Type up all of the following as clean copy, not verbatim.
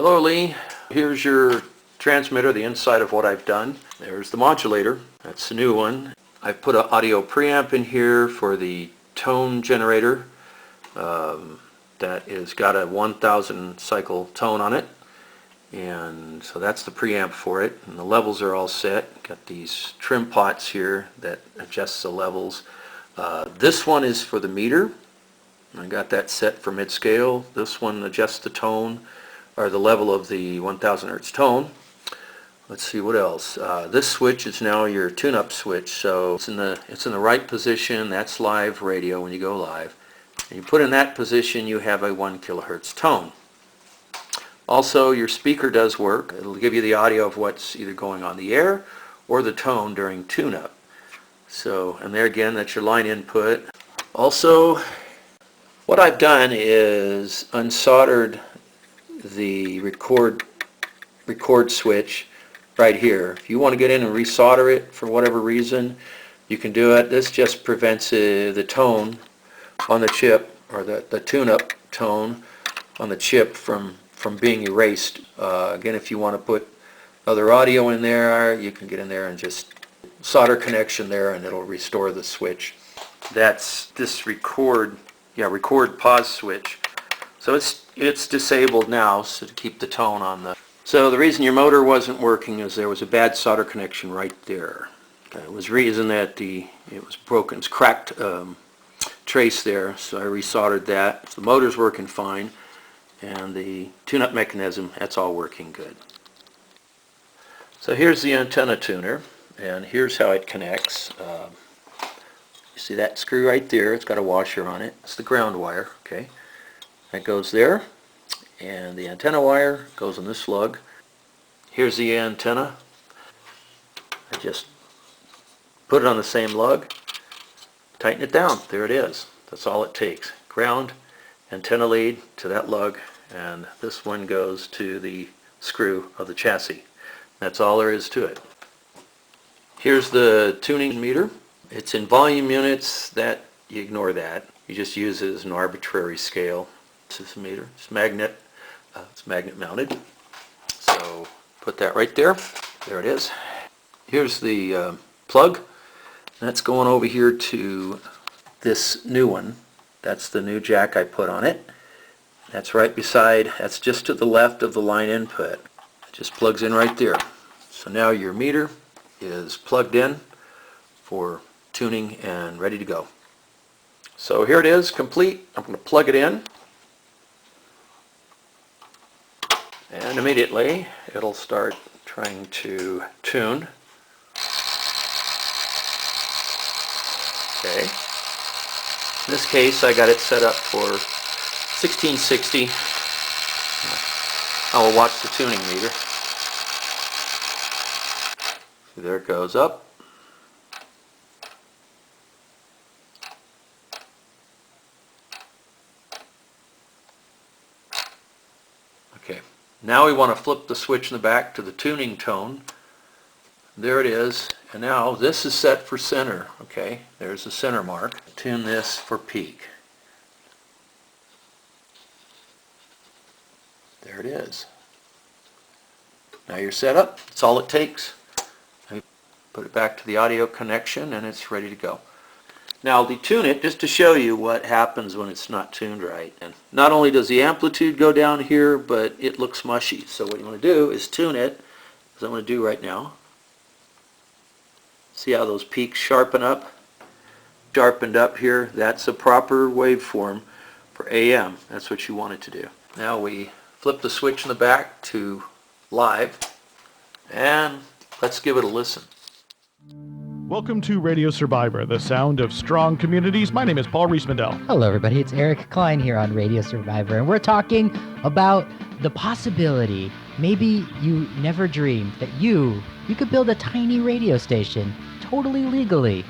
Hello Lee, here's your transmitter, the inside of what I've done. There's the modulator, that's the new one. I put an audio preamp in here for the tone generator that has got a 1000 cycle tone on it, and so that's the preamp for it, and the levels are all set. Got these trim pots here that adjust the levels. This one is for the meter. I got that set for mid-scale. This one adjusts the tone, or the level of the 1000 hertz tone. Let's see what else. This switch is now your tune-up switch, so it's in the right position. That's live radio when you go live. And you put in that position, you have a 1 kilohertz tone. Also, your speaker does work. It'll give you the audio of what's either going on the air or the tone during tune-up. So, and there again, that's your line input. Also, what I've done is unsoldered the record switch right here. If you want to get in and resolder it for whatever reason, you can do it. This just prevents the tone on the chip, or the tune-up tone on the chip from being erased. Again, if you want to put other audio in there, you can get in there and just solder connection there, and it'll restore the switch. That's this record pause switch. So it's disabled now, so to keep the tone on the. So the reason your motor wasn't working is there was a bad solder connection right there. It was reason that it was broken, it's cracked trace there, so I resoldered that. So the motor's working fine, and the tune-up mechanism, that's all working good. So here's the antenna tuner, and here's how it connects. You see that screw right there? It's got a washer on it. It's the ground wire. Okay, that goes there, and the antenna wire goes on this lug. Here's the antenna. I just put it on the same lug, tighten it down. There it is. That's all it takes. Ground, antenna lead to that lug, and this one goes to the screw of the chassis. That's all there is to it. Here's the tuning meter. It's in volume units. That you ignore that. You just use it as an arbitrary scale. This is the meter. It's magnet mounted. So put that right there. There it is. Here's the plug. That's going over here to this new one. That's the new jack I put on it. That's right beside, that's just to the left of the line input. It just plugs in right there. So now your meter is plugged in for tuning and ready to go. So here it is, complete. I'm going to plug it in, and immediately it'll start trying to tune. Okay. In this case, I got it set up for 1660. I will watch the tuning meter. There it goes up. Okay, now we want to flip the switch in the back to the tuning tone. There it is, and now this is set for center. Okay, there's the center mark. Tune this for peak. There it is. Now you're set up. That's all it takes. Put it back to the audio connection, and it's ready to go. Now I'll detune it just to show you what happens when it's not tuned right. And not only does the amplitude go down here, but it looks mushy. So what you want to do is tune it, as I'm going to do right now. See how those peaks sharpen up? Sharpened up here. That's a proper waveform for AM. That's what you want it to do. Now we flip the switch in the back to live, and let's give it a listen. Welcome to Radio Survivor, the sound of strong communities. My name is Paul Rees-Mandel. Hello, everybody. It's Eric Klein here on Radio Survivor, and we're talking about the possibility, maybe you never dreamed, that you could build a tiny radio station totally legally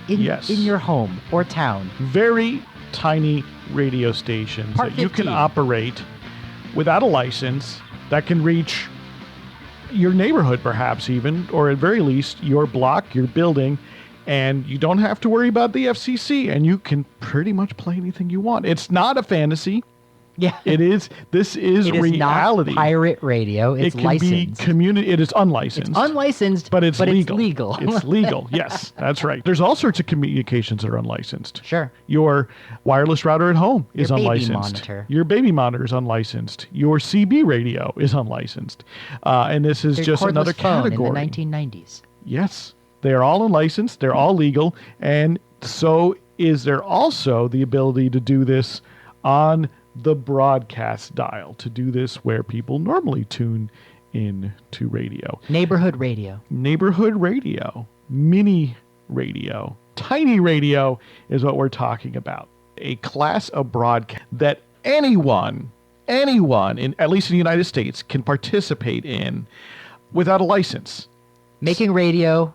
in your home or town. Very tiny radio stations Part that you 15. can operate without a license that can reach your neighborhood, perhaps even, or at very least your block, your building, and you don't have to worry about the FCC, and you can pretty much play anything you want. It's not a fantasy. Yeah. It is. This is It is reality. not pirate radio. It's it can licensed. be community. It is unlicensed. It's unlicensed, but it's legal. legal. It's legal. Yes, that's right. There's all sorts of communications that are unlicensed. Sure. Your wireless router at home is Your baby unlicensed. monitor. Your baby monitor is unlicensed. Your CB radio is unlicensed. And this is Your just cordless another phone category. in the 1990s. Yes, they are all unlicensed. They're all legal. And so is there also the ability to do this on the broadcast dial, to do this where people normally tune in to radio. Neighborhood radio. Neighborhood radio, mini radio, tiny radio is what we're talking about. A class of broadcast that anyone in, at least in the United States, can participate in without a license. Making radio.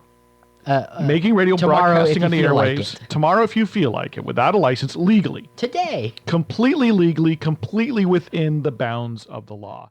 Making radio, tomorrow broadcasting if on the you feel like airwaves. it. Tomorrow if you feel like it, without a license, legally. Today. Completely legally, completely within the bounds of the law.